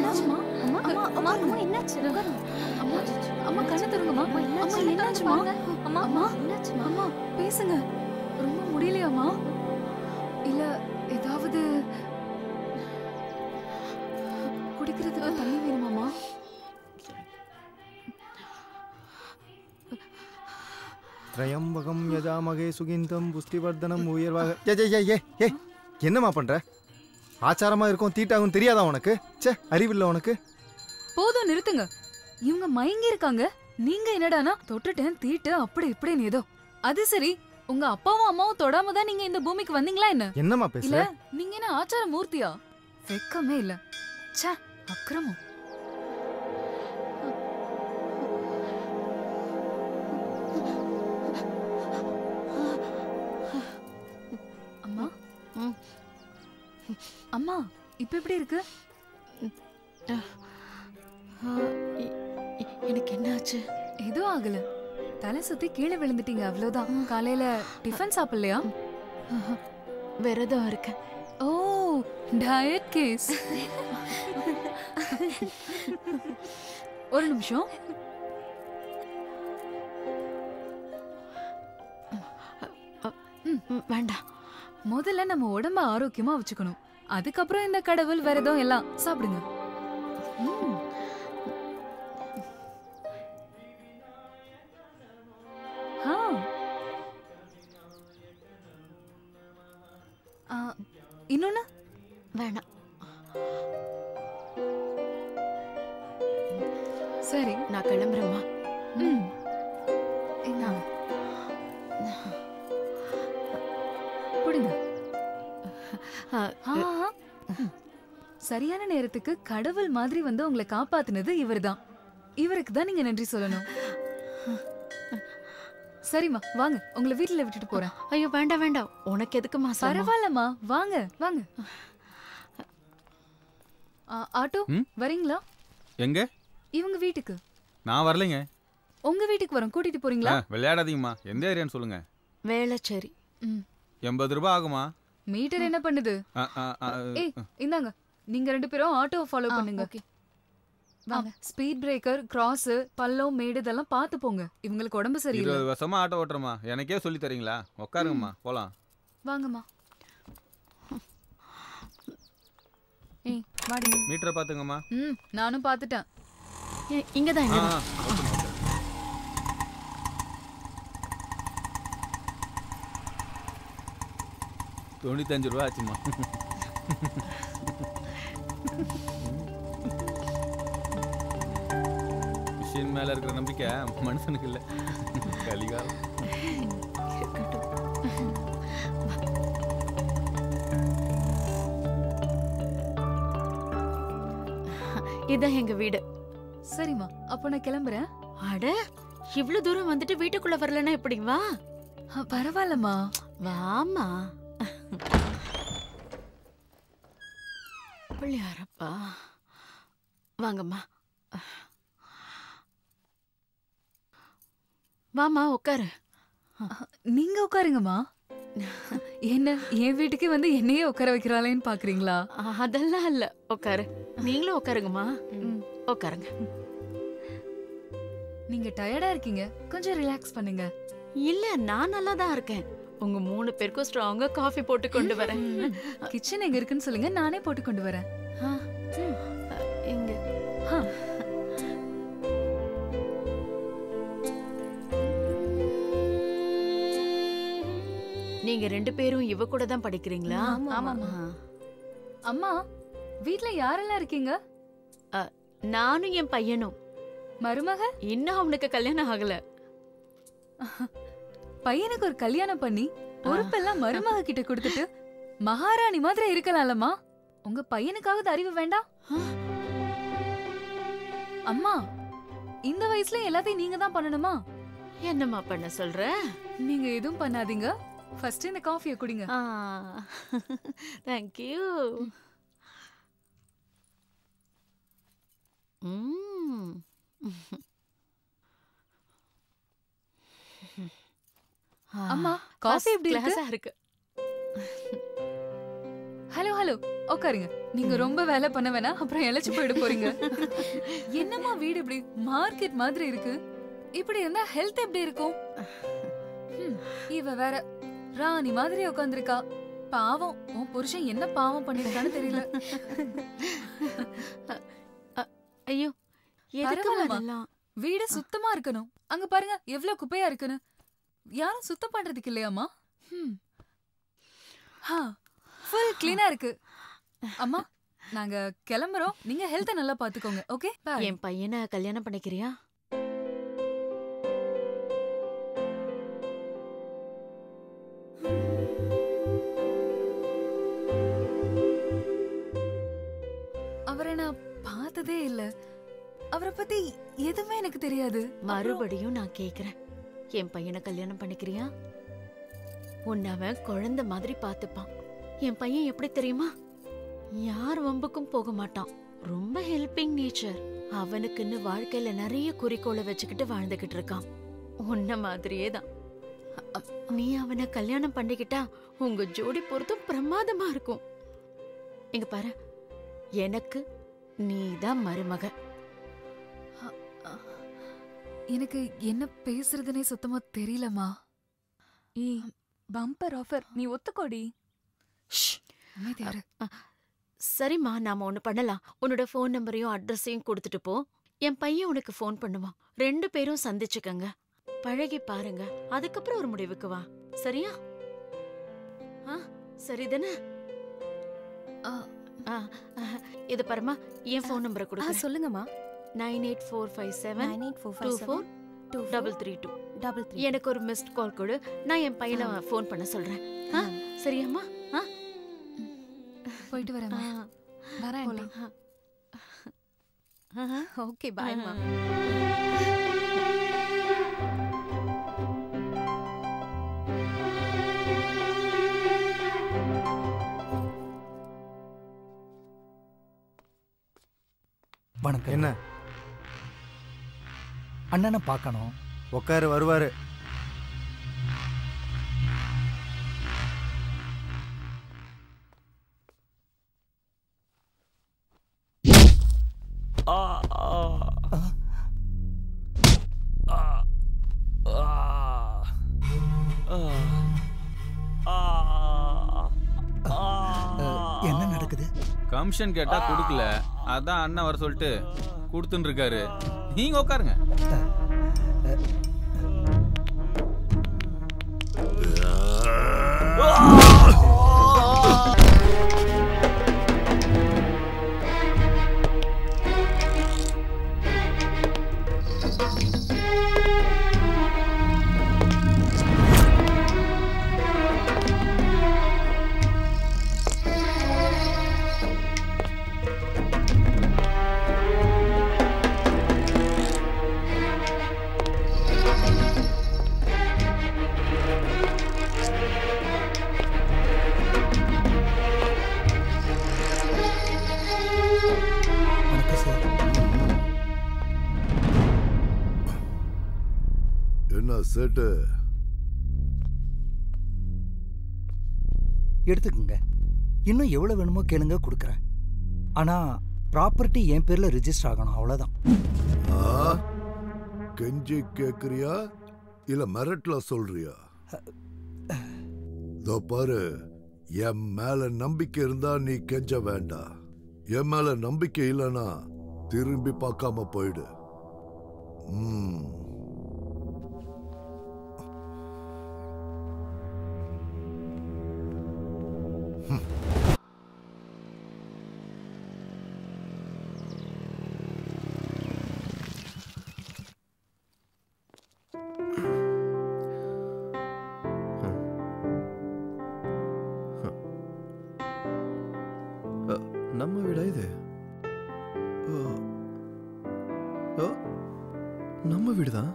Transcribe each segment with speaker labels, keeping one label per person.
Speaker 1: என்னாச்சுமா? அம்மா அம்மா அம்மா அம்மா என்னாச்சு? அம்மா அம்மா கண்ணு தருங்கம்மா. அம்மா என்னாச்சுமா? அம்மா அம்மா என்னாச்சுமா? அம்மா பேசுங்க. ரொம்ப முடியலையாம்மா? இல்ல ஏதாவது குடிக்கிறதுக்கு தண்ணி வேணுமாம்மா?
Speaker 2: திரையம்பகம் யஜாமகே சுகிந்தம் புஷ்டிவர்தனம் உயர்வாக. ஏ என்னம்மா பண்ற? ஆச்சாரமா இருக்கும் தீட்டாகும் தெரியாதா உனக்கு? ச்சே, அறிவில்லை உனக்கு.
Speaker 1: போதும் நிறுத்துங்க. இவங்க மயங்கி இருக்காங்க. நீங்க என்னடானா தொட்டுட்டேன் தீட்டு அப்படி இப்படின்னு ஏதோ. அது சரி, உங்க அப்பாவும் அம்மாவும் தொடாம தான் நீங்க இந்த பூமிக்கு வந்தீங்களா என்ன?
Speaker 2: என்னம்மா
Speaker 1: இல்ல
Speaker 2: பேசுற?
Speaker 1: நீங்க என்ன ஆச்சார மூர்த்தியா? வெக்கமே இல்ல. ச்சே, அக்கிரமம். அம்மா அம்மா இப்ப எப்படி இருக்கு?
Speaker 3: எனக்கு என்ன ஆச்சு?
Speaker 1: எதுவும் ஆகல. தலை சுத்தி கீழே விழுந்துட்டீங்க அவ்வளவுதான். காலையில டிஃபன் சாப்பிடலையா?
Speaker 3: விரதம் இருக்கேன்.
Speaker 1: ஓ, டயட் கேஸ். ஒரு நிமிஷம்.
Speaker 3: வேண்டாம்.
Speaker 1: முதல்ல நம்ம உடம்ப ஆரோக்கியமா வச்சுக்கணும். அதுக்கப்புறம் இந்த கடவுள் விரதம் எல்லாம் சாப்பிடுங்க. இன்னொன்னு
Speaker 3: வேணாம்.
Speaker 1: சரி,
Speaker 3: நான் கிளம்புறேம்மா.
Speaker 1: புடிங்க. சரியான நேரத்துக்கு கடவுள் மாதிரி வந்து உங்களை காப்பாத்துனது இவர்தான். இவருக்கு தான் நீங்க நன்றி சொல்லணும். சரிம்மா வாங்க, உங்களை வீட்டுல விட்டுட்டு போறேன்.
Speaker 3: ஐயோ வேண்டாம் வேண்டாம். உனக்கு எதுக்குமா?
Speaker 1: பரவாயில்லம்மா, வாங்க வாங்க. ஆட்டோ வரீங்களா?
Speaker 4: எங்க?
Speaker 1: இவங்க வீட்டுக்கு.
Speaker 4: நான் வரலைங்க.
Speaker 1: உங்க வீட்டுக்கு வரோம், கூட்டிட்டு போறீங்களா?
Speaker 4: விளையாடாதீங்கம்மா. எந்த ஏரியான்னு சொல்லுங்க.
Speaker 3: வேளச்சேரி.
Speaker 4: 80 ரூபாய் ஆகுமா?
Speaker 1: மீட்டர் என்ன பண்ணுது? ஏய் இந்தாங்க, நீங்க ரெண்டு பேரும் ஆட்டோ ஃபாலோ பண்ணுங்க. வாங்க. ஸ்பீட் பிரேக்கர், கிராஸ், பள்ளம், மேடு இதெல்லாம் பார்த்து போங்க. இவங்களுக்கு உடம்பு சரியில்லை.
Speaker 4: 20 வருஷமா ஆட்டோ ஓட்டுறமா, எனக்கே சொல்லி தரீங்களா? உட்காருங்கம்மா, போலாம்.
Speaker 1: வாங்கம்மா. ஏய் வாடி.
Speaker 4: மீட்டரை பாத்துங்கம்மா.
Speaker 1: நானும் பார்த்துட்டேன்.
Speaker 3: இங்கதான் இங்கதான்.
Speaker 4: 95 ரூபா ஆச்சுமா. மிஷின் மேல இருக்கிற நம்பிக்கை மனுஷனுக்கு இல்ல. கலிகாலம்.
Speaker 3: இதான் எங்க வீடு.
Speaker 1: சரிம்மா, அப்ப நான் கிளம்புறேன்.
Speaker 3: அட, இவ்வளவு தூரம் வந்துட்டு வீட்டுக்குள்ள வரலன்னா எப்படி? வா.
Speaker 1: பரவாயில்லம்மா,
Speaker 3: வாமா. பிள்ளையாரப்பா, வாங்கம்மா. வாமா உட்காரு.
Speaker 1: நீங்க உட்காருங்கம்மா. என்ன என் வீட்டுக்கு வந்து என்னையே உட்கார வைக்கிறாளேன்னு பாக்குறீங்களா?
Speaker 3: அதெல்லாம் இல்ல, உட்காரு. நீங்களும் உட்காருங்கம்மா. உட்காருங்க.
Speaker 1: நீங்க டயர்டா இருக்கீங்க, கொஞ்சம் ரிலாக்ஸ் பண்ணுங்க.
Speaker 3: இல்ல, நான் நல்லா தான் இருக்கேன். உங்க 3 பேருக்கும் ஸ்ட்ராங்கா காஃபி போட்டு கொண்டு வரேன்.
Speaker 1: கிச்சன் எங்க இருக்குன்னு சொல்லுங்க, நானே போட்டு கொண்டு வரேன்.
Speaker 3: எங்க? நீங்க 2 பேரும் இவ கூட தான் படிக்கிறீங்களா?
Speaker 1: ஆமாமா. அம்மா, வீட்ல யாரெல்லாம் இருக்கீங்க?
Speaker 3: நானும் என் பையனும்.
Speaker 1: மருமக?
Speaker 3: இன்னும் அவனுக்கு கல்யாணம் ஆகல.
Speaker 1: பையனுக்கு ஒரு கல்யாணம் பண்ணி பொறுப்பெல்லாம் மருமக கிட்ட கொடுத்துட்டு மகாராணி மாதிரி இருக்கலாம்லம்மா. உங்க பையனுக்காவது அறிவு வேண்டாம்? அம்மா, இந்த வயசுல எல்லாத்தையும் நீங்க தான் பண்ணணுமா?
Speaker 3: என்னம்மா பண்ண சொல்ற?
Speaker 1: நீங்க எதுவும் பண்ணாதீங்க. ஃபர்ஸ்ட் இந்த காஃபியை குடிங்க.
Speaker 3: Thank you.
Speaker 1: அம்மா, காஃபி எப்படி இருக்கு?
Speaker 3: இருக்கு.
Speaker 1: ஹலோ ஹலோ உட்காருங்க. நீங்க ரொம்ப வேலை பண்ண வேணா, அப்புறம் இழைச்சு போயிட போறீங்க. என்னம்மா வீடு இப்படி மார்க்கெட் மாதிரி இருக்கு? இப்படி இருந்தா ஹெல்த் எப்படி இருக்கும்? இவ வேற ராணி மாதிரி உட்காந்துருக்கா. பாவம், உன் புருஷன் என்ன பாவம் பண்ணிருக்கான்னு தெரியல.
Speaker 3: ஐயோ,
Speaker 1: பரவாயில்லம்மா. வீடு சுத்தமா இருக்கணும். அங்க பாருங்க எவ்வளவு குப்பையா இருக்குன்னு. யாரும் சுத்தம் பண்றதுக்கு இல்லையாமா? ஃபுல் கிளீனா இருக்கு. அம்மா, நாங்க கிளம்புறோம். நீங்க ஹெல்த்த நல்லா பாத்துக்கோங்க. Okay, by.
Speaker 3: என் பையனை கல்யாணம் பண்ணிக்கிறியா?
Speaker 1: அவரை நான் பார்த்ததே இல்ல. அவரை பத்தி எதுவுமே எனக்கு தெரியாது.
Speaker 3: மறுபடியும் நான் கேக்குறேன், என் பையனை கல்யாணம் பண்ணிக்கிறியா? உன்னை அவன் குழந்தை மாதிரி பாத்துப்பான். என் பையன் எப்படி தெரியுமா? யார் வம்புக்கும் போக மாட்டான். ரொம்ப ஹெல்பிங் நேச்சர். அவனுக்குன்னு வாழ்க்கையில நிறைய குறிக்கோளை வச்சுக்கிட்டு வாழ்ந்துகிட்டு இருக்கான். உன்ன மாதிரியே தான். நீ அவனை கல்யாணம் பண்ணிக்கிட்டா உங்க ஜோடி பொருத்தம் பிரமாதமா இருக்கும். இங்க பாரு, எனக்கு நீதான் மருமக.
Speaker 1: எனக்கு என்ன பேசுறதுனே சுத்தமா தெரியலமா. பம்பர் ஆஃபர், நீ ஒத்துக்கோடி.
Speaker 3: சரிம்மா, நாம ஒண்ணு பண்ணலாம். உன்னோட போன் நம்பரையும் அட்ரஸையும் கொடுத்துட்டு போ. என் பையன் உனக்கு போன் பண்ணுவான். 2 பேரும் சந்திச்சுக்கங்க, பழகி பாருங்க. அதுக்கப்புறம் ஒரு முடிவுக்கு வா. சரியா? சரிதானே? இது பாருமா, என் போன் நம்பரை கொடுக்க.
Speaker 1: சொல்லுங்கம்மா.
Speaker 3: 9845724332. எனக்கு ஒரு மிஸ்ட் கால் கொடு. நான் என் பையனை போன் பண்ண சொல்றேன். சரியாம்மா?
Speaker 1: போயிட்டு வரேன். வரேன். ஓகே, பாய்மா.
Speaker 5: வணக்கம்.
Speaker 2: என்ன?
Speaker 5: அண்ணனை பார்க்கணும்.
Speaker 2: உட்காரு, வருவாரு.
Speaker 5: என்ன நடக்குது?
Speaker 4: கமிஷன் கேட்டா கொடுக்கல, அதான் அண்ணன் வர சொல்லிட்டு கொடுத்துன்னு இருக்காரு. நீங்க உட்காருங்க.
Speaker 6: செட்டு
Speaker 5: எடுத்துக்கங்க. இன்னும் எவ்வளவு வேணுமோ கேளுங்க, கொடுக்குறேன். ஆனா ப்ராப்பர்ட்டி என் பேர்ல ரிஜிஸ்டர் ஆகணும், அவ்வளவுதான்.
Speaker 6: கெஞ்சி கேக்குறியா இல்ல மிரட்டல சொல்றியா? இதோ பாரு, என் மேல நம்பிக்கை இருந்தா நீ கெஞ்ச வேண்டாம். என் மேல நம்பிக்கை இல்லைன்னா திரும்பி பார்க்காம போயிடு.
Speaker 7: நம்ம வீடா இது? நம்ம வீடுதான்.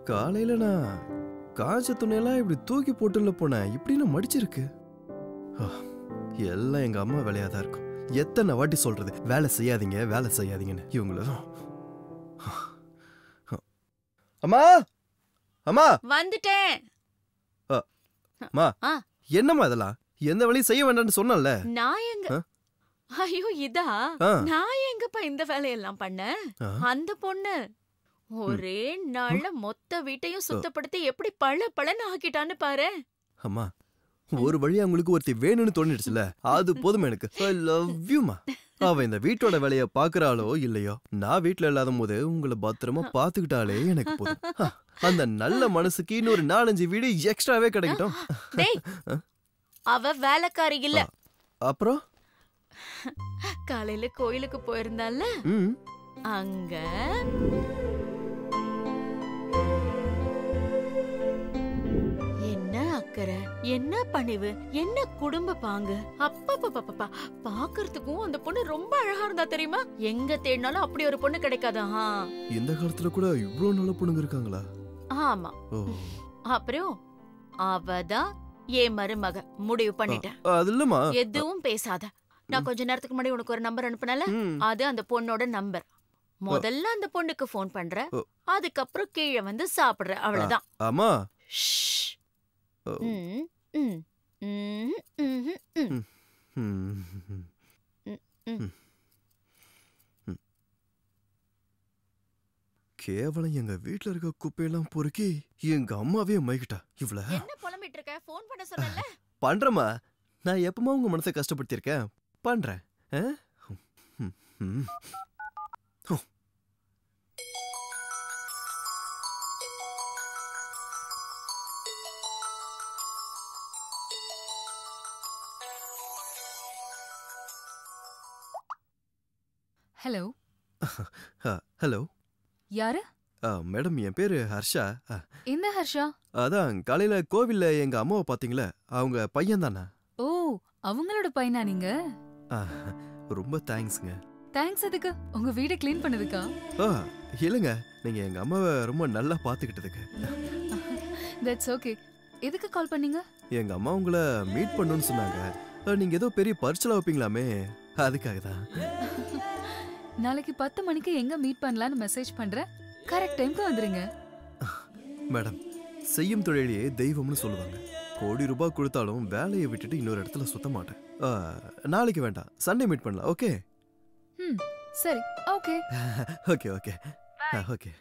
Speaker 7: காலையில நான் காய்ச்ச துணியெல்லாம் இப்படி தூக்கி போட்டுல போனேன், இப்படின்னு மடிச்சிருக்கு. எல்லாம் எங்க அம்மா வேலையா தான் இருக்கும். எத்தனை வாட்டி சொல்றது வேலை செய்யாதீங்க வேலை செய்யாதீங்கன்னு இவங்கள. அம்மா, அம்மா
Speaker 3: வந்துட்டேன்.
Speaker 7: மா
Speaker 3: ஆ.
Speaker 7: என்னம்மா இதெல்லாம் எந்த வேலையும் செய்ய வேண்டாம்னு சொன்னல.
Speaker 3: நான் எங்க
Speaker 7: ஆ?
Speaker 3: ஐயோ இதா
Speaker 7: ஆ.
Speaker 3: நான் எங்கப்பா இந்த வேலையெல்லாம் பண்ணேன்.
Speaker 7: ஆ.
Speaker 3: அந்த பொண்ணு ஒரே நாள்ல மொத்த வீட்டையும் சுத்தப்படுத்தி எப்படி பளபளன்னு ஆக்கிட்டான்னு பாரு.
Speaker 7: அம்மா ஒரு வழியா உங்களுக்கு ஒருத்தி வேணும்னு தோணிடுச்சுல, அது போதும் எனக்கு. ஐ லவ் யூ மா. அவ இந்த வீட்டோட வேலைய பாக்குறாளோ இல்லையோ, நான் வீட்டுல இல்லாத போது உங்களை பத்திரமா பாத்துக்கிட்டாலே எனக்கு போதும். அந்த நல்ல மனசுக்கு இன்னொரு 4-5 வீடு எக்ஸ்ட்ராவே கிடைக்கட்டும்.
Speaker 3: டேய் அவ வேலைக்காரி இல்ல.
Speaker 7: அப்புறம்
Speaker 3: காலையில கோயிலுக்கு போயிருந்தால
Speaker 7: ம்
Speaker 3: அங்க என்ன அக்கறை, என்ன பணிவு, என்ன குடும்ப பாங்கு. அப்பப்பப்பப்பா பாக்குறதுக்கும் அந்த பொண்ணு ரொம்ப அழகா இருந்தா தெரியுமா? எங்க தேடினாலும் அப்படி ஒரு பொண்ணு கிடைக்காதா?
Speaker 7: இந்த காலத்துல கூட இவ்ளோ நல்ல பொண்ணுங்க இருக்காங்களா?
Speaker 3: ஆமா.
Speaker 7: ஓ
Speaker 3: அப்புறம் அவதான் என் மருமக. முடிவு பண்ணிட்டேன்.
Speaker 7: அது இல்லம்மா.
Speaker 3: எதுவும் பேசாத. நான் கொஞ்ச நேரத்துக்கு முன்னாடி உனக்கு ஒரு நம்பர் அனுப்புனல,
Speaker 7: ம்.
Speaker 3: அது அந்த பொண்ணோட நம்பர். முதல்ல அந்த பொண்ணுக்கு ஃபோன் பண்ற, அதுக்கப்புறம் கீழே வந்து சாப்பிடுற, அவ்வளவுதான்.
Speaker 7: அம்மா
Speaker 3: ஷ்.
Speaker 7: ஓ.
Speaker 3: ம், ம், ம், ம், ம்.
Speaker 7: ம்.
Speaker 3: ம்.
Speaker 7: கேவலம் எங்க வீட்ல இருக்க குப்பையெல்லாம் பொறுக்கி எங்க அம்மாவே மைக்கிட்டா. இவ்ள
Speaker 3: என்ன புலம்பிட்டு இருக்க? ஃபோன் பண்ண சொன்னல.
Speaker 7: பண்றமா. நான் எப்பமா உங்க மனசை கஷ்டப்படுத்திருக்கேன்? பண்றேன். ஆ? ம், ம். ஓ.
Speaker 1: Hello,
Speaker 7: hello.
Speaker 1: யாரு?
Speaker 7: மேடம் என் பேரு ஹர்ஷா.
Speaker 1: இந்த ஹர்ஷா?
Speaker 7: அதான் காலையில கோவில்ல எங்க அம்மாவை பாத்தீங்களா, அவங்க பையன் தானா?
Speaker 1: ஓ, அவங்களோட பையனா நீங்க?
Speaker 7: ரொம்ப தேங்க்ஸ்ங்க.
Speaker 1: தேங்க்ஸ் எதுக்கு? உங்க வீட க்ளீன் பண்ணதுக்கா?
Speaker 7: இல்லைங்க, நீங்க எங்க அம்மாவை ரொம்ப நல்லா பாத்துக்கிட்டதுக்கு.
Speaker 1: That's okay. எதுக்கு கால் பண்ணீங்க?
Speaker 7: எங்க அம்மா உங்களை மீட் பண்ணணும்னு சொன்னாங்க. நீங்க ஏதோ பெரிய பரிசலா வைப்பீங்களாமே, அதுக்காக தான்.
Speaker 1: நாளைக்கு 10 மணிக்கு எங்க மீட் பண்ணலாம்னு மெசேஜ் பண்றேன். கரெக்ட் டைம்க்கு வந்துருங்க.
Speaker 7: மேடம், செய்யும் தொழிலையே தெய்வம்னு சொல்லுவாங்க. கோடி ரூபாய் கொடுத்தாலும் வேலையை விட்டுட்டு இன்னொரு இடத்துல சுத்த மாட்டேன். நாளைக்கு வேண்டாம், சண்டே மீட் பண்ணலாம். ஓகே?
Speaker 1: சரி, ஓகே.
Speaker 7: Okay okay okay.